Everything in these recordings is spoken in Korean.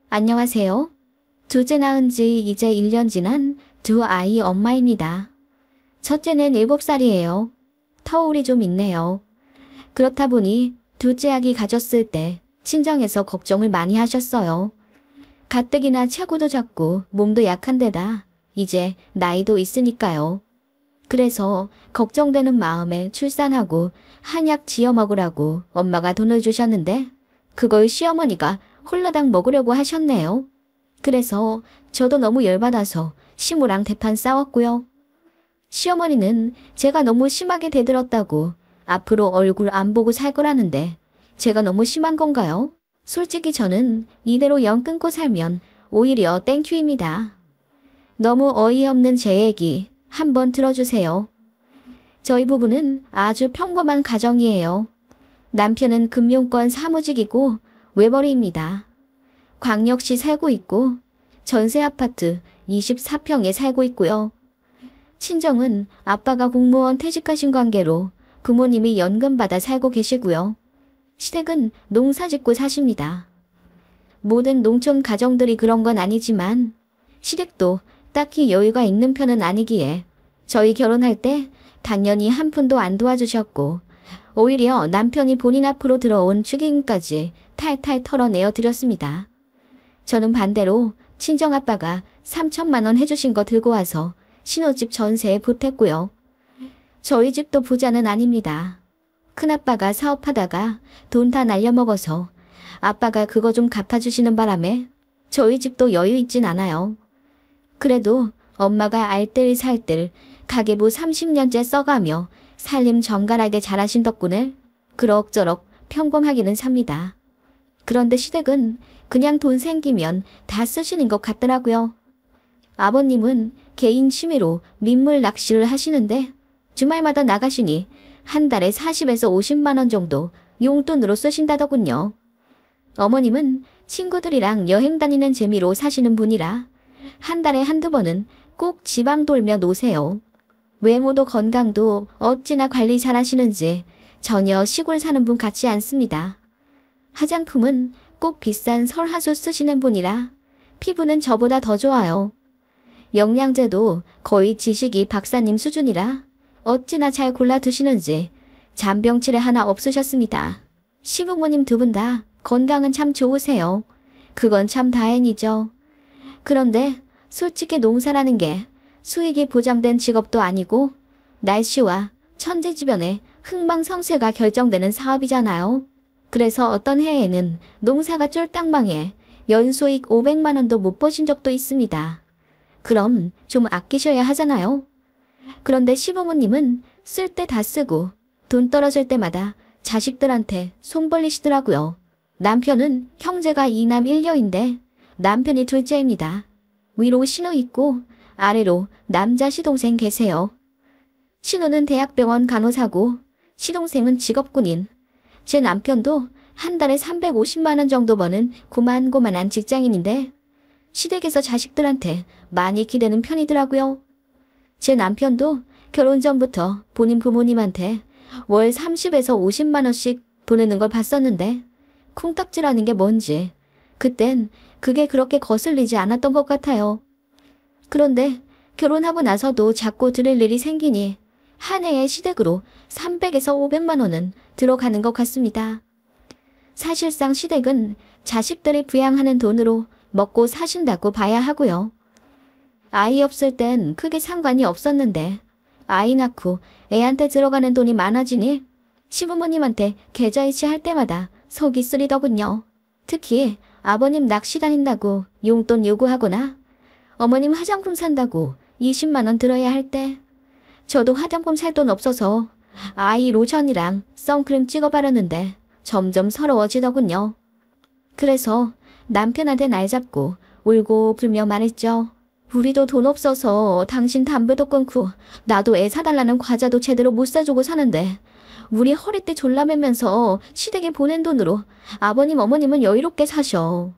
안녕하세요. 둘째 낳은 지 이제 1년 지난 두 아이 엄마입니다. 첫째는 7살이에요. 터울이 좀 있네요. 그렇다 보니 둘째 아기 가졌을 때 친정에서 걱정을 많이 하셨어요. 가뜩이나 체구도 작고 몸도 약한 데다 이제 나이도 있으니까요. 그래서 걱정되는 마음에 출산하고 한약 지어 먹으라고 엄마가 돈을 주셨는데 그걸 시어머니가 홀라당 먹으려고 하셨네요. 그래서 저도 너무 열받아서 시모랑 대판 싸웠고요. 시어머니는 제가 너무 심하게 대들었다고 앞으로 얼굴 안 보고 살 거라는데 제가 너무 심한 건가요? 솔직히 저는 이대로 연 끊고 살면 오히려 땡큐입니다. 너무 어이없는 제 얘기 한번 들어주세요. 저희 부부는 아주 평범한 가정이에요. 남편은 금융권 사무직이고 외벌이입니다. 광역시 살고 있고 전세 아파트 24평에 살고 있고요. 친정은 아빠가 공무원 퇴직하신 관계로 부모님이 연금 받아 살고 계시고요. 시댁은 농사 짓고 사십니다. 모든 농촌 가정들이 그런 건 아니지만 시댁도 딱히 여유가 있는 편은 아니기에 저희 결혼할 때 당연히 한 푼도 안 도와주셨고 오히려 남편이 본인 앞으로 들어온 축의금까지 탈탈 털어내어 드렸습니다. 저는 반대로 친정아빠가 3천만 원 해주신 거 들고 와서 신혼집 전세에 보탰고요. 저희 집도 부자는 아닙니다. 큰아빠가 사업하다가 돈 다 날려먹어서 아빠가 그거 좀 갚아주시는 바람에 저희 집도 여유 있진 않아요. 그래도 엄마가 알뜰살뜰 가계부 30년째 써가며 살림 정갈하게 잘하신 덕분에 그럭저럭 평범하기는 삽니다. 그런데 시댁은 그냥 돈 생기면 다 쓰시는 것 같더라고요. 아버님은 개인 취미로 민물 낚시를 하시는데 주말마다 나가시니 한 달에 40에서 50만 원 정도 용돈으로 쓰신다더군요. 어머님은 친구들이랑 여행 다니는 재미로 사시는 분이라 한 달에 한두 번은 꼭 지방 돌며 노세요. 외모도 건강도 어찌나 관리 잘하시는지 전혀 시골 사는 분 같지 않습니다. 화장품은 꼭 비싼 설화수 쓰시는 분이라 피부는 저보다 더 좋아요. 영양제도 거의 지식이 박사님 수준이라 어찌나 잘 골라 드시는지 잔병치레 하나 없으셨습니다. 시부모님 두 분 다 건강은 참 좋으세요. 그건 참 다행이죠. 그런데 솔직히 농사라는 게 수익이 보장된 직업도 아니고 날씨와 천재지변의 흥망성쇠가 결정되는 사업이잖아요. 그래서 어떤 해에는 농사가 쫄딱 망해 연수익 500만 원도 못 버신 적도 있습니다. 그럼 좀 아끼셔야 하잖아요. 그런데 시부모님은 쓸 때 다 쓰고 돈 떨어질 때마다 자식들한테 손 벌리시더라고요. 남편은 형제가 2남 1녀인데 남편이 둘째입니다. 위로 신우 있고 아래로 남자 시동생 계세요. 신우는 대학병원 간호사고 시동생은 직업군인. 제 남편도 한 달에 350만 원 정도 버는 고만고만한 직장인인데 시댁에서 자식들한테 많이 기대는 편이더라고요. 제 남편도 결혼 전부터 본인 부모님한테 월 30에서 50만 원씩 보내는 걸 봤었는데 콩딱지라는 게 뭔지 그땐 그게 그렇게 거슬리지 않았던 것 같아요. 그런데 결혼하고 나서도 자꾸 들을 일이 생기니 한 해에 시댁으로 300에서 500만 원은 들어가는 것 같습니다. 사실상 시댁은 자식들이 부양하는 돈으로 먹고 사신다고 봐야 하고요. 아이 없을 땐 크게 상관이 없었는데 아이 낳고 애한테 들어가는 돈이 많아지니 시부모님한테 계좌이체 할 때마다 속이 쓰리더군요. 특히 아버님 낚시 다닌다고 용돈 요구하거나 어머님 화장품 산다고 20만 원 들어야 할 때 저도 화장품 살 돈 없어서 아이 로션이랑 선크림 찍어 바르는데 점점 서러워지더군요. 그래서 남편한테 날 잡고 울고 불며 말했죠. 우리도 돈 없어서 당신 담배도 끊고 나도 애 사달라는 과자도 제대로 못 사주고 사는데 우리 허리띠 졸라매면서 시댁에 보낸 돈으로 아버님 어머님은 여유롭게 사셔.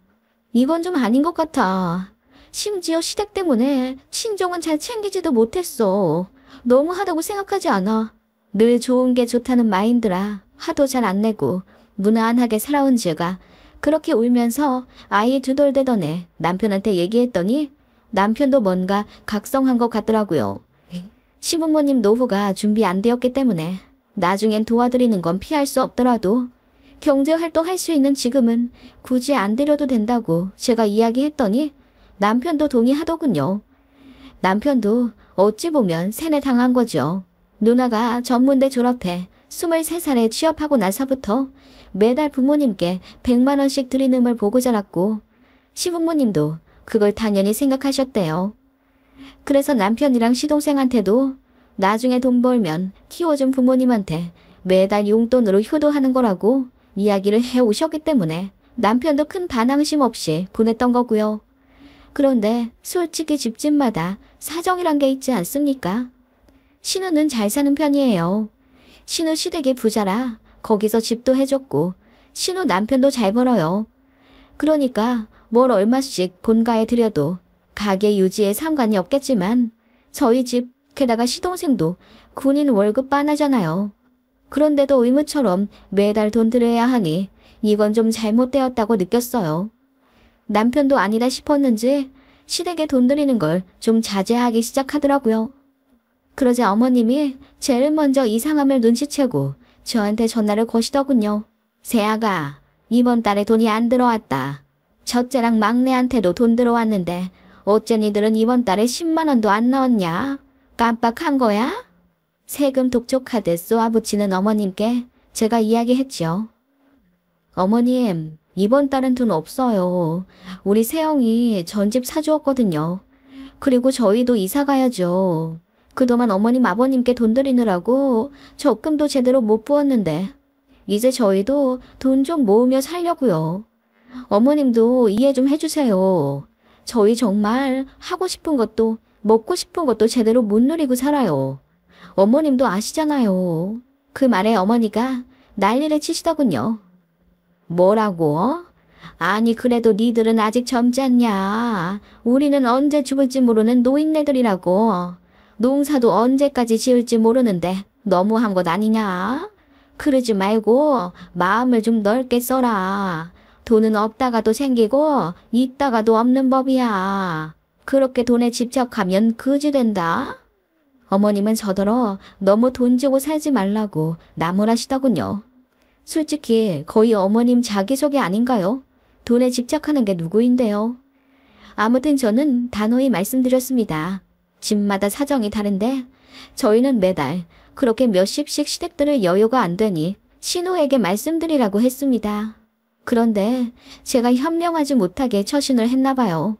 이건 좀 아닌 것 같아. 심지어 시댁 때문에 친정은 잘 챙기지도 못했어. 너무하다고 생각하지 않아. 늘 좋은 게 좋다는 마인드라 화도 잘 안 내고 무난하게 살아온 지가 그렇게 울면서 아이 두덜대던 애 남편한테 얘기했더니 남편도 뭔가 각성한 것 같더라고요. 시부모님 노후가 준비 안 되었기 때문에 나중엔 도와드리는 건 피할 수 없더라도 경제활동 할 수 있는 지금은 굳이 안 드려도 된다고 제가 이야기했더니 남편도 동의하더군요. 남편도 어찌 보면 세뇌당한 거죠. 누나가 전문대 졸업해 23살에 취업하고 나서부터 매달 부모님께 100만 원씩 드리는 걸 보고 자랐고 시부모님도 그걸 당연히 생각하셨대요. 그래서 남편이랑 시동생한테도 나중에 돈 벌면 키워준 부모님한테 매달 용돈으로 효도하는 거라고 이야기를 해오셨기 때문에 남편도 큰 반항심 없이 보냈던 거고요. 그런데 솔직히 집집마다 사정이란 게 있지 않습니까? 신우는 잘 사는 편이에요. 신우 시댁의 부자라 거기서 집도 해줬고 신우 남편도 잘 벌어요. 그러니까 뭘 얼마씩 본가에 들여도 가게 유지에 상관이 없겠지만 저희 집 게다가 시동생도 군인 월급 반하잖아요. 그런데도 의무처럼 매달 돈 들여야 하니 이건 좀 잘못되었다고 느꼈어요. 남편도 아니다 싶었는지 시댁에 돈 들이는 걸 좀 자제하기 시작하더라고요. 그러자 어머님이 제일 먼저 이상함을 눈치채고 저한테 전화를 거시더군요. 새아가 이번 달에 돈이 안 들어왔다. 첫째랑 막내한테도 돈 들어왔는데 어째 니들은 이번 달에 10만 원도 안 넣었냐? 깜빡한 거야? 세금 독촉하듯 쏘아붙이는 어머님께 제가 이야기했죠. 어머님, 이번 달은 돈 없어요. 우리 새영이 전집 사주었거든요. 그리고 저희도 이사 가야죠. 그동안 어머님 아버님께 돈 드리느라고 적금도 제대로 못 부었는데 이제 저희도 돈 좀 모으며 살려고요. 어머님도 이해 좀 해주세요. 저희 정말 하고 싶은 것도 먹고 싶은 것도 제대로 못 누리고 살아요. 어머님도 아시잖아요. 그 말에 어머니가 난리를 치시더군요. 뭐라고? 아니 그래도 니들은 아직 젊지 않냐. 우리는 언제 죽을지 모르는 노인네들이라고. 농사도 언제까지 지을지 모르는데 너무한 것 아니냐? 그러지 말고 마음을 좀 넓게 써라. 돈은 없다가도 생기고 있다가도 없는 법이야. 그렇게 돈에 집착하면 거지 된다. 어머님은 저더러 너무 돈 주고 살지 말라고 나무라시더군요. 솔직히 거의 어머님 자기소개 아닌가요? 돈에 집착하는 게 누구인데요? 아무튼 저는 단호히 말씀드렸습니다. 집마다 사정이 다른데 저희는 매달 그렇게 몇십씩 시댁 들을 여유가 안 되니 신우에게 말씀드리라고 했습니다. 그런데 제가 현명하지 못하게 처신을 했나 봐요.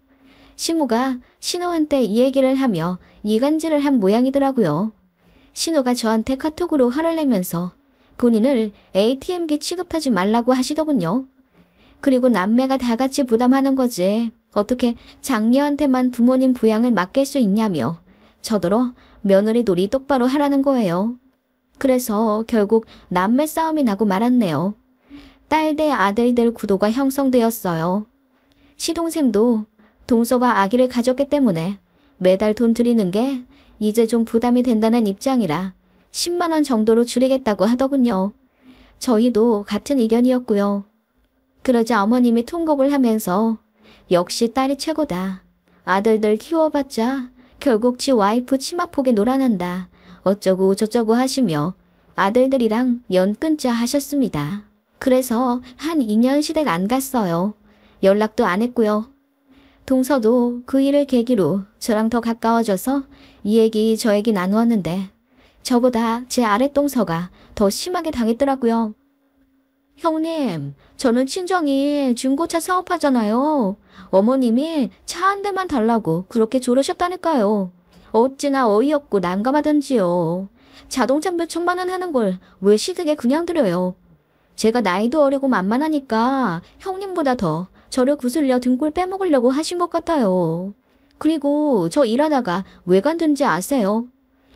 신우가 신우한테 이 얘기를 하며 이간질을 한 모양이더라고요. 신우가 저한테 카톡으로 화를 내면서 본인을 ATM기 취급하지 말라고 하시더군요. 그리고 남매가 다 같이 부담하는 거지. 어떻게 장녀한테만 부모님 부양을 맡길 수 있냐며 저더러 며느리 놀이 똑바로 하라는 거예요. 그래서 결국 남매 싸움이 나고 말았네요. 딸 대 아들들 구도가 형성되었어요. 시동생도 동서가 아기를 가졌기 때문에 매달 돈 드리는 게 이제 좀 부담이 된다는 입장이라 10만 원 정도로 줄이겠다고 하더군요. 저희도 같은 의견이었고요. 그러자 어머님이 통곡을 하면서 역시 딸이 최고다. 아들들 키워봤자 결국 지 와이프 치마폭에 놀아난다. 어쩌고 저쩌고 하시며 아들들이랑 연 끊자 하셨습니다. 그래서 한 2년 시댁 안 갔어요. 연락도 안 했고요. 동서도 그 일을 계기로 저랑 더 가까워져서 이 얘기 저 얘기 나누었는데 저보다 제 아랫동서가 더 심하게 당했더라고요. 형님, 저는 친정이 중고차 사업하잖아요. 어머님이 차 한 대만 달라고 그렇게 조르셨다니까요. 어찌나 어이없고 난감하던지요. 자동차 몇 천만 원 하는 걸 왜 시댁에 그냥 드려요. 제가 나이도 어리고 만만하니까 형님보다 더 저를 구슬려 등골 빼먹으려고 하신 것 같아요. 그리고 저 일하다가 왜 간든지 아세요?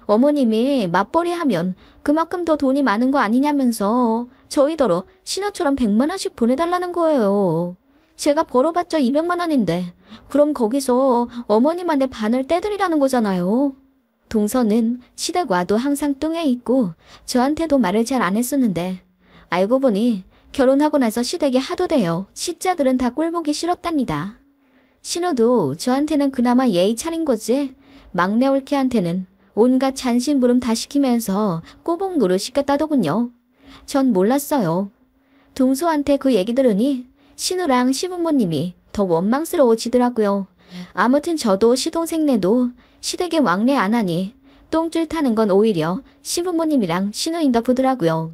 어머님이 맞벌이 하면 그만큼 더 돈이 많은 거 아니냐면서 저희더러 신우처럼 100만 원씩 보내달라는 거예요. 제가 벌어봤자 200만 원인데 그럼 거기서 어머님한테 반을 떼드리라는 거잖아요. 동서는 시댁 와도 항상 뚱해 있고 저한테도 말을 잘 안 했었는데 알고 보니 결혼하고 나서 시댁이 하도 돼요. 시자들은 다 꼴보기 싫었답니다. 신우도 저한테는 그나마 예의 차린 거지. 막내 올케한테는 온갖 잔심부름 다 시키면서 꼬북 노릇 시켰다더군요. 전 몰랐어요. 동서한테 그 얘기 들으니 신우랑 시부모님이 더 원망스러워지더라고요. 아무튼 저도 시동생네도 시댁에 왕래 안 하니 똥줄 타는 건 오히려 시부모님이랑 신우인가 보더라고요.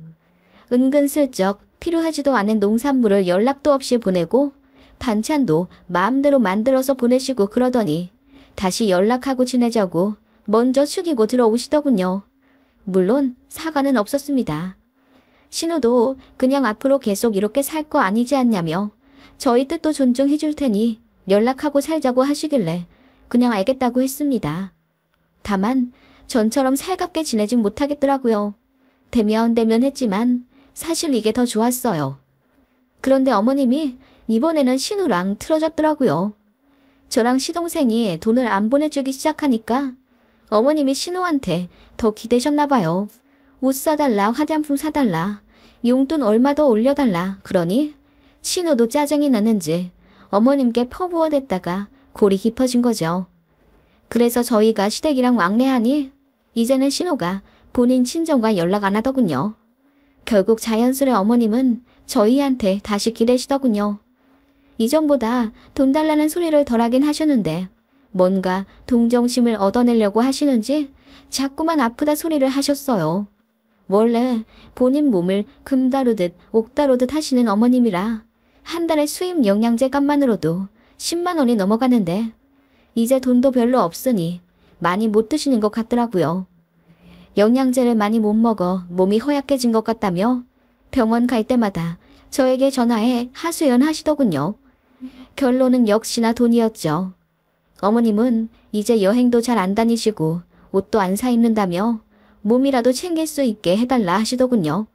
은근슬쩍 필요하지도 않은 농산물을 연락도 없이 보내고 반찬도 마음대로 만들어서 보내시고 그러더니 다시 연락하고 지내자고 먼저 숙이고 들어오시더군요. 물론 사과는 없었습니다. 신우도 그냥 앞으로 계속 이렇게 살 거 아니지 않냐며 저희 뜻도 존중해 줄 테니 연락하고 살자고 하시길래 그냥 알겠다고 했습니다. 다만 전처럼 살갑게 지내진 못하겠더라고요. 대면 했지만 사실 이게 더 좋았어요. 그런데 어머님이 이번에는 신우랑 틀어졌더라고요. 저랑 시동생이 돈을 안 보내주기 시작하니까 어머님이 신우한테 더 기대셨나 봐요. 옷 사달라, 화장품 사달라, 용돈 얼마 더 올려달라 그러니 신우도 짜증이 나는지 어머님께 퍼부어댔다가 골이 깊어진 거죠. 그래서 저희가 시댁이랑 왕래하니 이제는 신우가 본인 친정과 연락 안 하더군요. 결국 자연스레 어머님은 저희한테 다시 기대시더군요. 이전보다 돈 달라는 소리를 덜하긴 하셨는데 뭔가 동정심을 얻어내려고 하시는지 자꾸만 아프다 소리를 하셨어요. 원래 본인 몸을 금 다루듯 옥 다루듯 하시는 어머님이라 한 달에 수입 영양제 값만으로도 10만 원이 넘어가는데 이제 돈도 별로 없으니 많이 못 드시는 것 같더라고요. 영양제를 많이 못 먹어 몸이 허약해진 것 같다며 병원 갈 때마다 저에게 전화해 하소연 하시더군요. 결론은 역시나 돈이었죠. 어머님은 이제 여행도 잘 안 다니시고 옷도 안 사 입는다며 몸이라도 챙길 수 있게 해달라 하시더군요.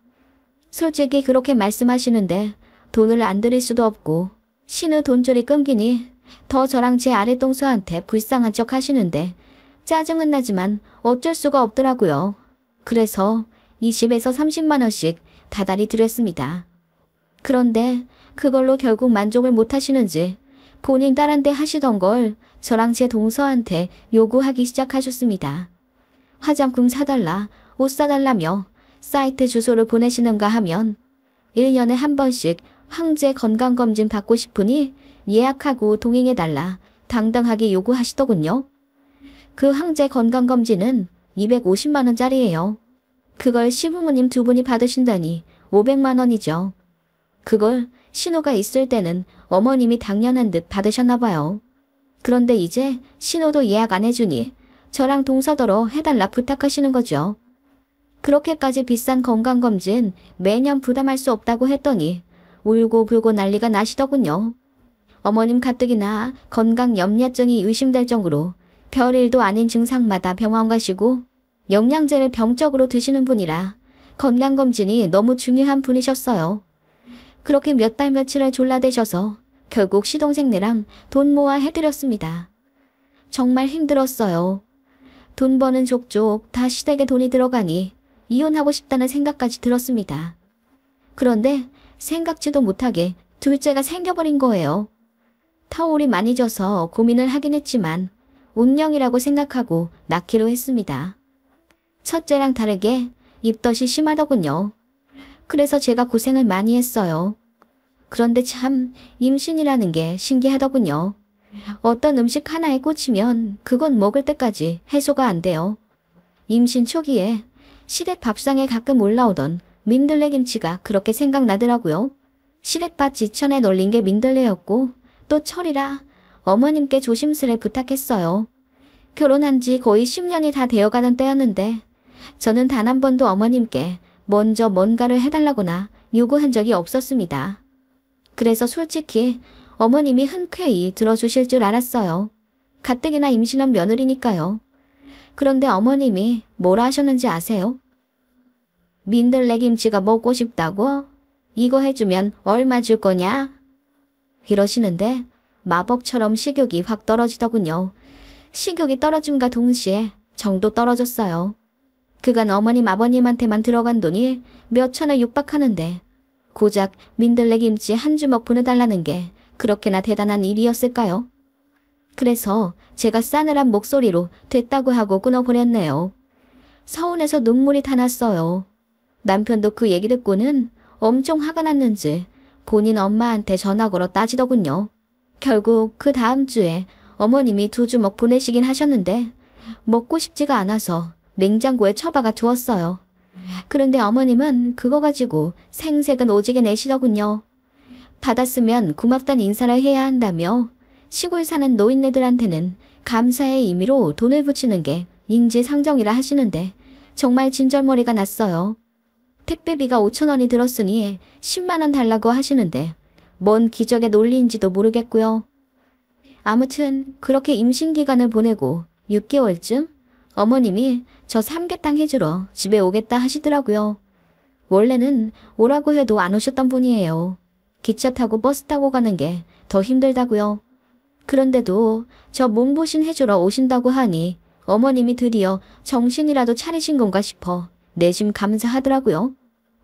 솔직히 그렇게 말씀하시는데 돈을 안 드릴 수도 없고 신우 돈줄이 끊기니 더 저랑 제 아랫동서한테 불쌍한 척 하시는데 짜증은 나지만 어쩔 수가 없더라고요. 그래서 20에서 30만 원씩 다달이 드렸습니다. 그런데 그걸로 결국 만족을 못 하시는지 본인 딸한테 하시던 걸 저랑 제 동서한테 요구하기 시작하셨습니다. 화장품 사달라, 옷 사달라며 사이트 주소를 보내시는가 하면 1년에 한 번씩 황제 건강검진 받고 싶으니 예약하고 동행해달라 당당하게 요구하시더군요. 그 황제 건강검진은 250만 원짜리예요. 그걸 시부모님 두 분이 받으신다니 500만 원이죠. 그걸 신우가 있을 때는 어머님이 당연한 듯 받으셨나 봐요. 그런데 이제 신우도 예약 안 해주니 저랑 동서더러 해달라 부탁하시는 거죠. 그렇게까지 비싼 건강검진 매년 부담할 수 없다고 했더니 울고불고 난리가 나시더군요. 어머님 가뜩이나 건강 염려증이 의심될 정도로 별일도 아닌 증상마다 병원 가시고 영양제를 병적으로 드시는 분이라 건강검진이 너무 중요한 분이셨어요. 그렇게 몇 달 며칠을 졸라대셔서 결국 시동생네랑 돈 모아 해드렸습니다. 정말 힘들었어요. 돈 버는 족족 다 시댁에 돈이 들어가니 이혼하고 싶다는 생각까지 들었습니다. 그런데 생각지도 못하게 둘째가 생겨버린 거예요. 타올이 많이 져서 고민을 하긴 했지만 운명이라고 생각하고 낳기로 했습니다. 첫째랑 다르게 입덧이 심하더군요. 그래서 제가 고생을 많이 했어요. 그런데 참 임신이라는 게 신기하더군요. 어떤 음식 하나에 꽂히면 그건 먹을 때까지 해소가 안 돼요. 임신 초기에 시댁 밥상에 가끔 올라오던 민들레김치가 그렇게 생각나더라고요. 시댁밥 지천에 널린 게 민들레였고 또 철이라 어머님께 조심스레 부탁했어요. 결혼한 지 거의 10년이 다 되어가는 때였는데 저는 단 한 번도 어머님께 먼저 뭔가를 해달라거나 요구한 적이 없었습니다. 그래서 솔직히 어머님이 흔쾌히 들어주실 줄 알았어요. 가뜩이나 임신한 며느리니까요. 그런데 어머님이 뭐라 하셨는지 아세요? 민들레김치가 먹고 싶다고? 이거 해주면 얼마 줄 거냐? 이러시는데 마법처럼 식욕이 확 떨어지더군요. 식욕이 떨어짐과 동시에 정도 떨어졌어요. 그간 어머님 아버님한테만 들어간 돈이 몇 천에 육박하는데 고작 민들레김치 한 주먹 보내달라는 게 그렇게나 대단한 일이었을까요? 그래서 제가 싸늘한 목소리로 됐다고 하고 끊어버렸네요. 서운해서 눈물이 다 났어요. 남편도 그 얘기 듣고는 엄청 화가 났는지 본인 엄마한테 전화 걸어 따지더군요. 결국 그 다음 주에 어머님이 2주먹 보내시긴 하셨는데 먹고 싶지가 않아서 냉장고에 처박아 두었어요. 그런데 어머님은 그거 가지고 생색은 오지게 내시더군요. 받았으면 고맙단 인사를 해야 한다며 시골 사는 노인네들한테는 감사의 의미로 돈을 붙이는 게 인지상정이라 하시는데 정말 진절머리가 났어요. 택배비가 5,000원이 들었으니 10만 원 달라고 하시는데 뭔 기적의 논리인지도 모르겠고요. 아무튼 그렇게 임신기간을 보내고 6개월쯤 어머님이 저 삼계탕 해주러 집에 오겠다 하시더라고요. 원래는 오라고 해도 안 오셨던 분이에요. 기차 타고 버스 타고 가는 게 더 힘들다고요. 그런데도 저 몸보신 해주러 오신다고 하니 어머님이 드디어 정신이라도 차리신 건가 싶어 내심 감사하더라고요.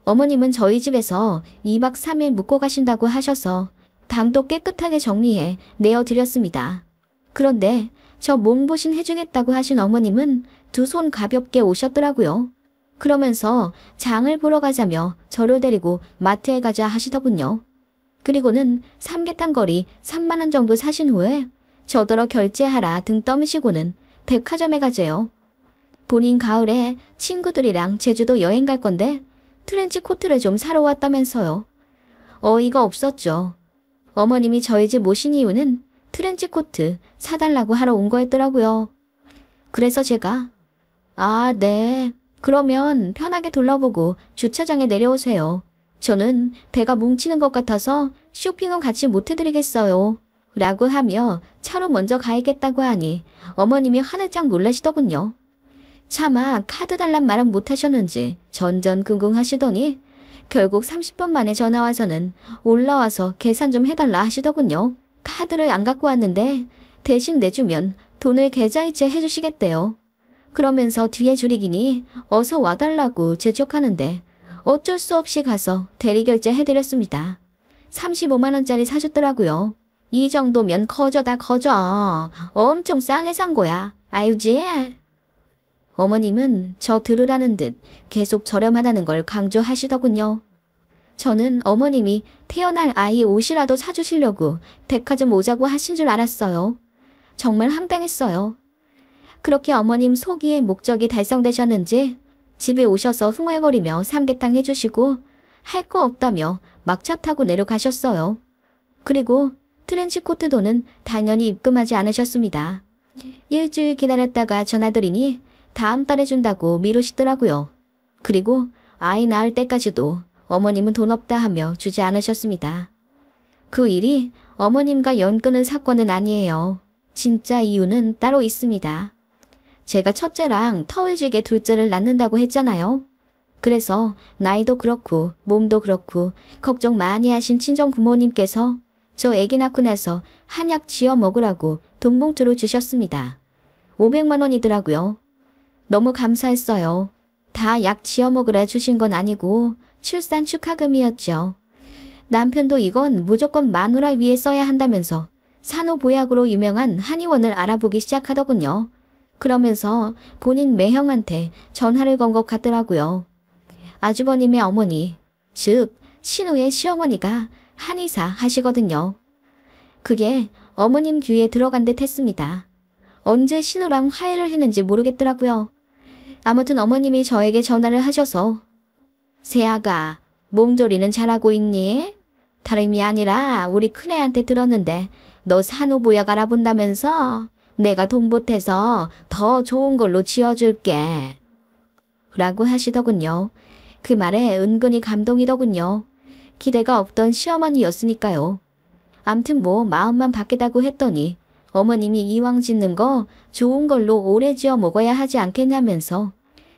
어머님은 저희 집에서 2박 3일 묵고 가신다고 하셔서 방도 깨끗하게 정리해 내어드렸습니다. 그런데 저 몸보신 해주겠다고 하신 어머님은 2손 가볍게 오셨더라고요. 그러면서 장을 보러 가자며 저를 데리고 마트에 가자 하시더군요. 그리고는 삼계탕 거리 3만 원 정도 사신 후에 저더러 결제하라 등 떠미시고는 백화점에 가재요. 본인 가을에 친구들이랑 제주도 여행 갈 건데 트렌치 코트를 좀 사러 왔다면서요. 어이가 없었죠. 어머님이 저희 집 오신 이유는 트렌치 코트 사달라고 하러 온 거였더라고요. 그래서 제가 아, 네. 그러면 편하게 둘러보고 주차장에 내려오세요. 저는 배가 뭉치는 것 같아서 쇼핑은 같이 못 해드리겠어요. 라고 하며 차로 먼저 가야겠다고 하니 어머님이 화들짝 놀라시더군요. 차마 카드 달란 말은 못하셨는지 전전긍긍 하시더니 결국 30분 만에 전화와서는 올라와서 계산 좀 해달라 하시더군요. 카드를 안 갖고 왔는데 대신 내주면 돈을 계좌이체 해주시겠대요. 그러면서 뒤에 줄이기니 어서 와달라고 재촉하는데 어쩔 수 없이 가서 대리결제 해드렸습니다. 35만 원짜리 사줬더라고요. 이 정도면 거저다 거저. 엄청 싸게 산 거야. 알지? 어머님은 저 들으라는 듯 계속 저렴하다는 걸 강조하시더군요. 저는 어머님이 태어날 아이 옷이라도 사주시려고 백화점 오자고 하신 줄 알았어요. 정말 황당했어요. 그렇게 어머님 소기의 목적이 달성되셨는지 집에 오셔서 흥얼거리며 삼계탕 해주시고 할 거 없다며 막차 타고 내려가셨어요. 그리고 트렌치코트 돈은 당연히 입금하지 않으셨습니다. 일주일 기다렸다가 전화드리니 다음 달에 준다고 미루시더라고요. 그리고 아이 낳을 때까지도 어머님은 돈 없다 하며 주지 않으셨습니다. 그 일이 어머님과 연끊은 사건은 아니에요. 진짜 이유는 따로 있습니다. 제가 첫째랑 터울지게 둘째를 낳는다고 했잖아요. 그래서 나이도 그렇고 몸도 그렇고 걱정 많이 하신 친정 부모님께서 저 애기 낳고 나서 한약 지어 먹으라고 돈봉투를 주셨습니다. 500만 원이더라고요. 너무 감사했어요. 다 약 지어 먹으라 주신 건 아니고 출산 축하금이었죠. 남편도 이건 무조건 마누라 위에 써야 한다면서 산후보약으로 유명한 한의원을 알아보기 시작하더군요. 그러면서 본인 매형한테 전화를 건 것 같더라고요. 아주버님의 어머니, 즉 신우의 시어머니가 한의사 하시거든요. 그게 어머님 귀에 들어간 듯 했습니다. 언제 신우랑 화해를 했는지 모르겠더라고요. 아무튼 어머님이 저에게 전화를 하셔서 새아가 몸조리는 잘하고 있니? 다름이 아니라 우리 큰애한테 들었는데 너 산후보약 알아본다면서 내가 돈 보태서 더 좋은 걸로 지어줄게. 라고 하시더군요. 그 말에 은근히 감동이더군요. 기대가 없던 시어머니였으니까요. 암튼 뭐 마음만 바뀌다고 했더니 어머님이 이왕 짓는 거 좋은 걸로 오래 지어 먹어야 하지 않겠냐면서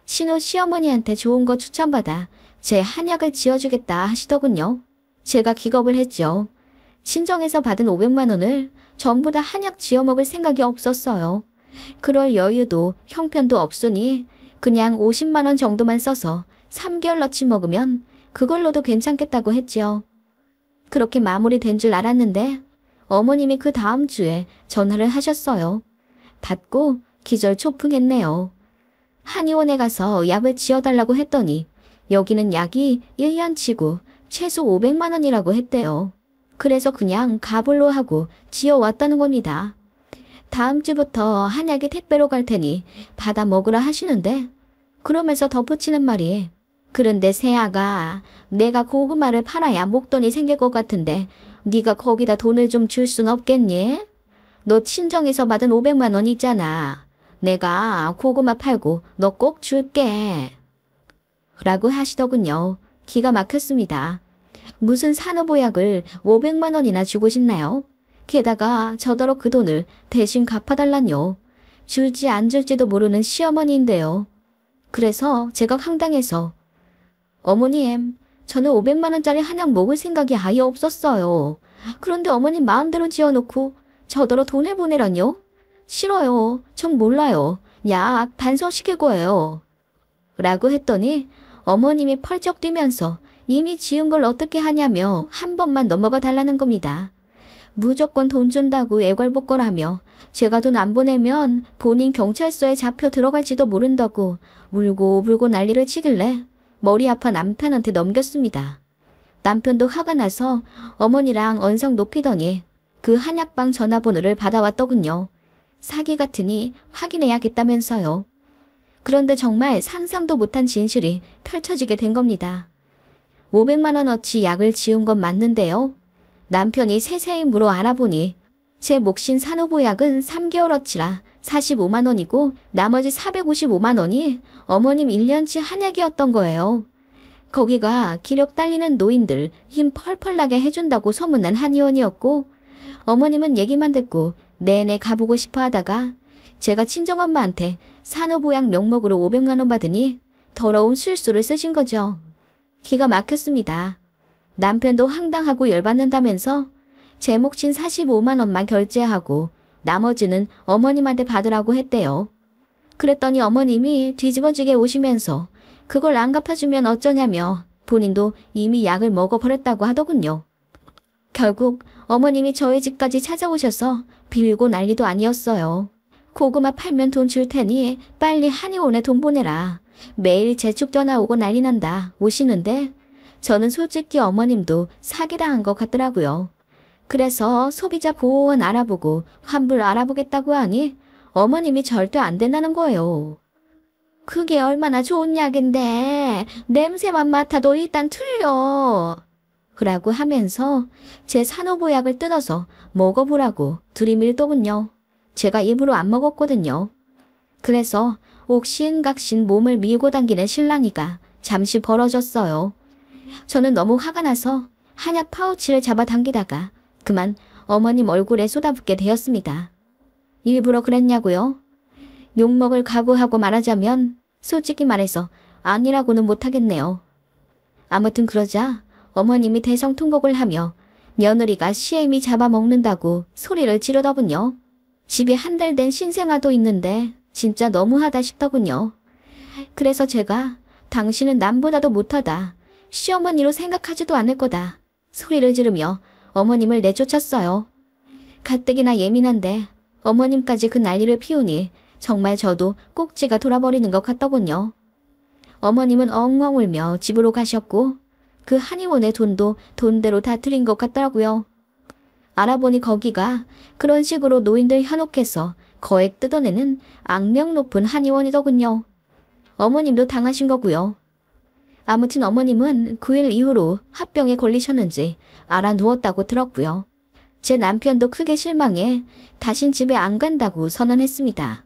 신우 시어머니한테 좋은 거 추천받아 제 한약을 지어주겠다 하시더군요. 제가 기겁을 했죠. 친정에서 받은 500만 원을 전부 다 한약 지어 먹을 생각이 없었어요. 그럴 여유도 형편도 없으니 그냥 50만 원 정도만 써서 3개월어치 먹으면 그걸로도 괜찮겠다고 했지요. 그렇게 마무리된 줄 알았는데 어머님이 그 다음 주에 전화를 하셨어요. 받고 기절초풍했네요. 한의원에 가서 약을 지어달라고 했더니 여기는 약이 1년치고 최소 500만 원이라고 했대요. 그래서 그냥 가불로 하고 지어왔다는 겁니다. 다음 주부터 한약이 택배로 갈 테니 받아 먹으라 하시는데 그러면서 덧붙이는 말이 그런데 새아가 내가 고구마를 팔아야 목돈이 생길 것 같은데 네가 거기다 돈을 좀 줄 순 없겠니? 너 친정에서 받은 500만 원 있잖아. 내가 고구마 팔고 너 꼭 줄게. 라고 하시더군요. 기가 막혔습니다. 무슨 산후보약을 500만 원이나 주고 싶나요? 게다가 저더러 그 돈을 대신 갚아달라뇨. 줄지 안 줄지도 모르는 시어머니인데요. 그래서 제가 황당해서 어머님, 저는 500만 원짜리 한약 먹을 생각이 아예 없었어요. 그런데 어머님 마음대로 지어놓고 저더러 돈을 보내라뇨? 싫어요. 전 몰라요. 약 반송시킬 거예요. 라고 했더니 어머님이 펄쩍 뛰면서 이미 지은 걸 어떻게 하냐며 한 번만 넘어가 달라는 겁니다. 무조건 돈 준다고 애걸복걸하며 제가 돈 안 보내면 본인 경찰서에 잡혀 들어갈지도 모른다고 울고 난리를 치길래 머리 아파 남편한테 넘겼습니다. 남편도 화가 나서 어머니랑 언성 높이더니 그 한약방 전화번호를 받아왔더군요. 사기 같으니 확인해야겠다면서요. 그런데 정말 상상도 못한 진실이 펼쳐지게 된 겁니다. 500만 원어치 약을 지은 건 맞는데요. 남편이 세세히 물어 알아보니 제 몫인 산후보약은 3개월어치라 45만 원이고 나머지 455만 원이 어머님 1년치 한약이었던 거예요. 거기가 기력 딸리는 노인들 힘 펄펄 나게 해준다고 소문난 한의원이었고 어머님은 얘기만 듣고 내내 가보고 싶어 하다가 제가 친정엄마한테 산후보약 명목으로 500만 원 받으니 더러운 술수를 쓰신 거죠. 기가 막혔습니다. 남편도 황당하고 열받는다면서 제 몫인 45만 원만 결제하고 나머지는 어머님한테 받으라고 했대요. 그랬더니 어머님이 뒤집어지게 오시면서 그걸 안 갚아주면 어쩌냐며 본인도 이미 약을 먹어버렸다고 하더군요. 결국 어머님이 저희 집까지 찾아오셔서 빌고 난리도 아니었어요. 고구마 팔면 돈 줄 테니 빨리 한의원에 돈 보내라. 매일 재촉 전화 오고 난리 난다. 오시는데 저는 솔직히 어머님도 사기당한 것 같더라고요. 그래서 소비자 보호원 알아보고 환불 알아보겠다고 하니 어머님이 절대 안 된다는 거예요. 그게 얼마나 좋은 약인데 냄새만 맡아도 일단 틀려. 라고 하면서 제 산후보약을 뜯어서 먹어보라고 들이밀더군요. 제가 일부러 안 먹었거든요. 그래서 옥신각신 몸을 밀고 당기는 신랑이가 잠시 벌어졌어요. 저는 너무 화가 나서 한약 파우치를 잡아당기다가 그만 어머님 얼굴에 쏟아붓게 되었습니다. 일부러 그랬냐고요? 욕먹을 각오하고 말하자면 솔직히 말해서 아니라고는 못하겠네요. 아무튼 그러자 어머님이 대성통곡을 하며 며느리가 시애미 잡아먹는다고 소리를 지르더군요. 집에 한 달 된 신생아도 있는데 진짜 너무하다 싶더군요. 그래서 제가 당신은 남보다도 못하다. 시어머니로 생각하지도 않을 거다. 소리를 지르며 어머님을 내쫓았어요. 가뜩이나 예민한데 어머님까지 그 난리를 피우니 정말 저도 꼭지가 돌아버리는 것 같더군요. 어머님은 엉엉 울며 집으로 가셨고 그 한의원의 돈도 돈대로 다 들인 것 같더라고요. 알아보니 거기가 그런 식으로 노인들 현혹해서 거액 뜯어내는 악명 높은 한의원이더군요. 어머님도 당하신 거고요. 아무튼 어머님은 9일 이후로 합병에 걸리셨는지 알아누웠다고 들었고요. 제 남편도 크게 실망해 다신 집에 안 간다고 선언했습니다.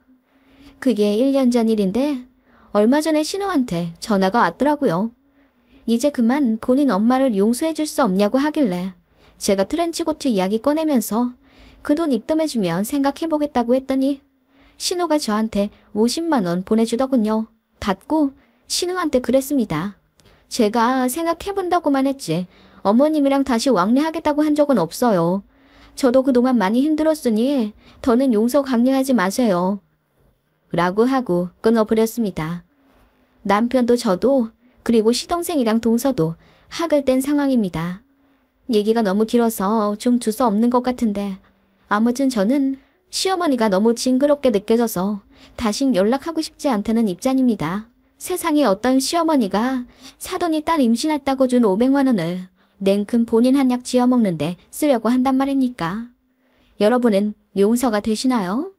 그게 1년 전 일인데 얼마 전에 신우한테 전화가 왔더라고요. 이제 그만 본인 엄마를 용서해 줄 수 없냐고 하길래 제가 트렌치코트 이야기 꺼내면서 그 돈 입금해주면 생각해보겠다고 했더니 신우가 저한테 50만 원 보내주더군요. 받고 신우한테 그랬습니다. 제가 생각해본다고만 했지 어머님이랑 다시 왕래하겠다고 한 적은 없어요. 저도 그동안 많이 힘들었으니 더는 용서 강요하지 마세요. 라고 하고 끊어버렸습니다. 남편도 저도 그리고 시동생이랑 동서도 학을 뗀 상황입니다. 얘기가 너무 길어서 좀 두서 없는 것 같은데 아무튼 저는 시어머니가 너무 징그럽게 느껴져서 다신 연락하고 싶지 않다는 입장입니다. 세상에 어떤 시어머니가 사돈이 딸 임신했다고 준 500만 원을 냉큼 본인 한약 지어먹는데 쓰려고 한단 말입니까? 여러분은 용서가 되시나요?